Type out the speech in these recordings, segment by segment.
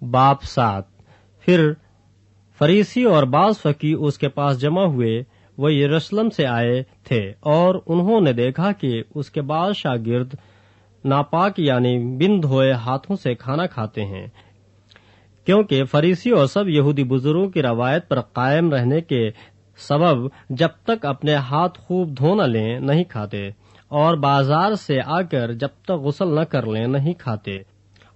बाब 7। फिर फरीसी और बाज फकीह उसके पास जमा हुए। वो यरूशलेम से आए थे और उन्होंने देखा कि उसके बाज शागिर्द नापाक यानी बिन धोए हाथों से खाना खाते हैं, क्योंकि फरीसी और सब यहूदी बुजुर्गों की रवायत पर कायम रहने के सबब जब तक अपने हाथ खूब धो न लें नहीं खाते, और बाजार से आकर जब तक गुस्ल न कर लें नहीं खाते।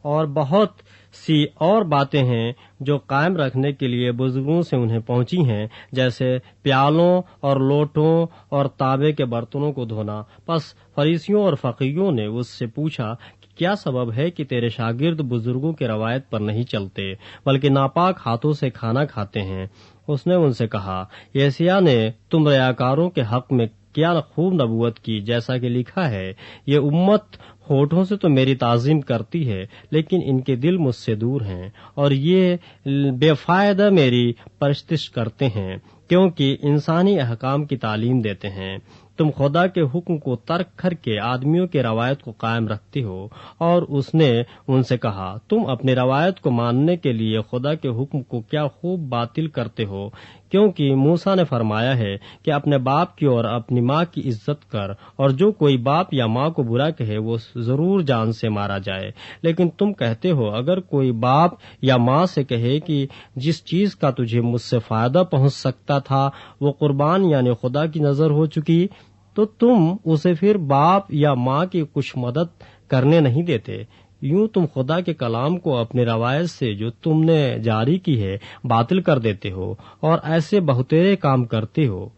और बहुत सी और बातें हैं जो कायम रखने के लिए बुजुर्गों से उन्हें पहुंची हैं, जैसे प्यालों और लोटों और तांबे के बर्तनों को धोना। बस फरीसियों और फकीहों ने उससे पूछा कि क्या सबब है कि तेरे शागिर्द बुजुर्गों की रवायत पर नहीं चलते बल्कि नापाक हाथों से खाना खाते हैं। उसने उनसे कहा, यशायाह ने तुम रयाकारों के हक में क्या खूब नबूवत की, जैसा कि लिखा है, ये उम्मत होठों से तो मेरी ताजीम करती है लेकिन इनके दिल मुझसे दूर हैं, और ये बेफायदा मेरी परस्तिश करते हैं क्योंकि इंसानी अहकाम की तालीम देते हैं। तुम खुदा के हुक्म को तर्क करके आदमियों की रवायत को कायम रखते हो। और उसने उनसे कहा, तुम अपनी रवायत को मानने के लिए खुदा के हुक्म को क्या खूब बातिल करते हो, क्योंकि मूसा ने फरमाया है कि अपने बाप की और अपनी माँ की इज्जत कर, और जो कोई बाप या माँ को बुरा कहे वो जरूर जान से मारा जाए। लेकिन तुम कहते हो, अगर कोई बाप या माँ से कहे कि जिस चीज का तुझे मुझसे फायदा पहुंच सकता था वो कुर्बान यानी खुदा की नजर हो चुकी, तो तुम उसे फिर बाप या माँ की कुछ मदद करने नहीं देते। यूं तुम खुदा के कलाम को अपनी रवायत से जो तुमने जारी की है बातिल कर देते हो और ऐसे बहुतेरे काम करते हो।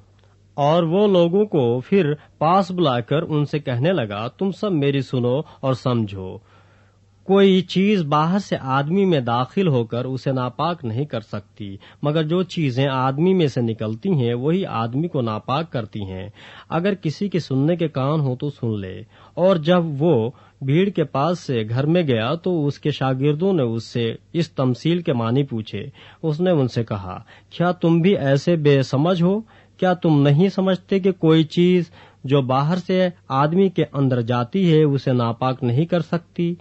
और वो लोगों को फिर पास बुलाकर उनसे कहने लगा, तुम सब मेरी सुनो और समझो। कोई चीज बाहर से आदमी में दाखिल होकर उसे नापाक नहीं कर सकती, मगर जो चीजें आदमी में से निकलती हैं वही आदमी को नापाक करती हैं। अगर किसी के सुनने के कान हो तो सुन ले। और जब वो भीड़ के पास से घर में गया तो उसके शागिर्दों ने उससे इस तमसील के मानी पूछे। उसने उनसे कहा, क्या तुम भी ऐसे बेसमझ हो? क्या तुम नहीं समझते कि कोई चीज जो बाहर से आदमी के अंदर जाती है उसे नापाक नहीं कर सकती,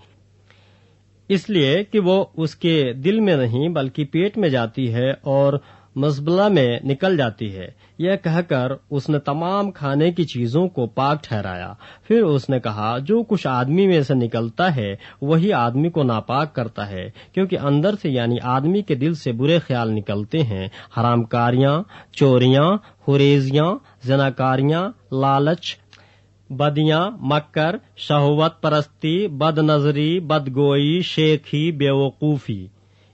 इसलिए कि वो उसके दिल में नहीं बल्कि पेट में जाती है और मजबला में निकल जाती है। यह कहकर उसने तमाम खाने की चीजों को पाक ठहराया। फिर उसने कहा, जो कुछ आदमी में से निकलता है वही आदमी को नापाक करता है, क्योंकि अंदर से यानी आदमी के दिल से बुरे ख्याल निकलते हैं, हरामकारियां, चोरियां, हुरेजियां, जनाकारियां, लालच, बदियां, मक्कर, शहवत परस्ती, बदनजरी, बदगोई, शेखी, बेवकूफी।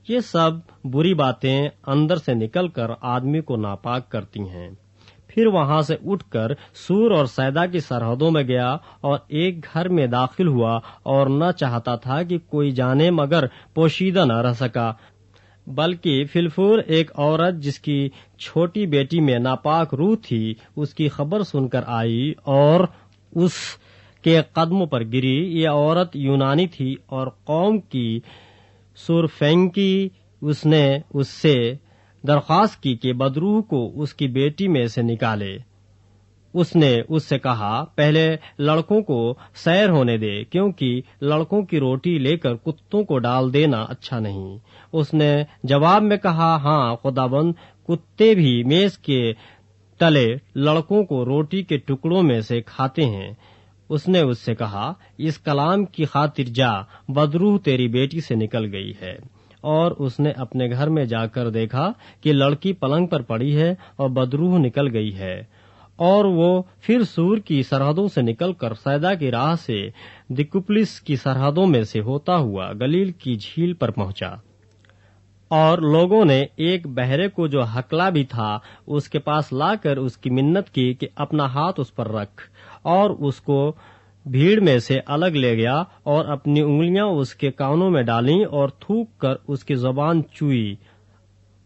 ये सब बुरी बातें अंदर से निकलकर आदमी को नापाक करती हैं। फिर वहां से उठकर सूर और सैदा की सरहदों में गया और एक घर में दाखिल हुआ और न चाहता था कि कोई जाने, मगर पोशीदा न रह सका। बल्कि फिलफूर एक औरत जिसकी छोटी बेटी में नापाक रूह थी उसकी खबर सुनकर आई और उसके कदमों पर गिरी। ये औरत यूनानी थी और कौम की सुरफेंकी। उसने उससे दरख्वास्त की कि बदरूह को उसकी बेटी में से निकाले। उसने उससे कहा, पहले लड़कों को सैर होने दे, क्योंकि लड़कों की रोटी लेकर कुत्तों को डाल देना अच्छा नहीं। उसने जवाब में कहा, हाँ खुदाबंद, कुत्ते भी मेज के तले लड़कों को रोटी के टुकड़ों में से खाते हैं। उसने उससे कहा, इस कलाम की खातिर जा, बदरूह तेरी बेटी से निकल गई है। और उसने अपने घर में जाकर देखा कि लड़की पलंग पर पड़ी है और बदरूह निकल गई है। और वो फिर सूर की सरहदों से निकलकर सैदा की राह से दिकुपलिस की सरहदों में से होता हुआ गलील की झील पर पहुंचा। और लोगों ने एक बहरे को जो हकला भी था उसके पास लाकर उसकी मिन्नत की कि अपना हाथ उस पर रख, और उसको भीड़ में से अलग ले गया और अपनी उंगलियां उसके कानों में डालीं और थूक कर उसकी जुबान चूई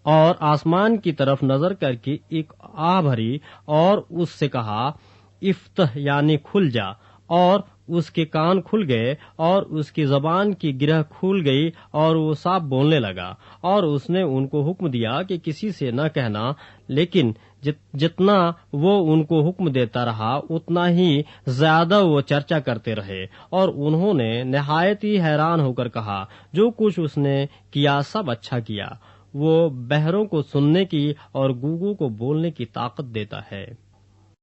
और आसमान की तरफ नजर करके एक आह भरी और उससे कहा, इफ्तह यानी खुल जा। और اس کے کان کھل گئے اور اس کی زبان کی گرہ کھل گئی اور وہ صاف بولنے لگا، اور اس نے ان کو حکم دیا کہ کسی سے نہ کہنا، لیکن جتنا وہ ان کو حکم دیتا رہا اتنا ہی زیادہ وہ چرچا کرتے رہے، اور انہوں نے نہایت ہی حیران ہو کر کہا، جو کچھ اس نے کیا سب اچھا کیا، وہ بہروں کو سننے کی اور گونگوں کو بولنے کی طاقت دیتا ہے۔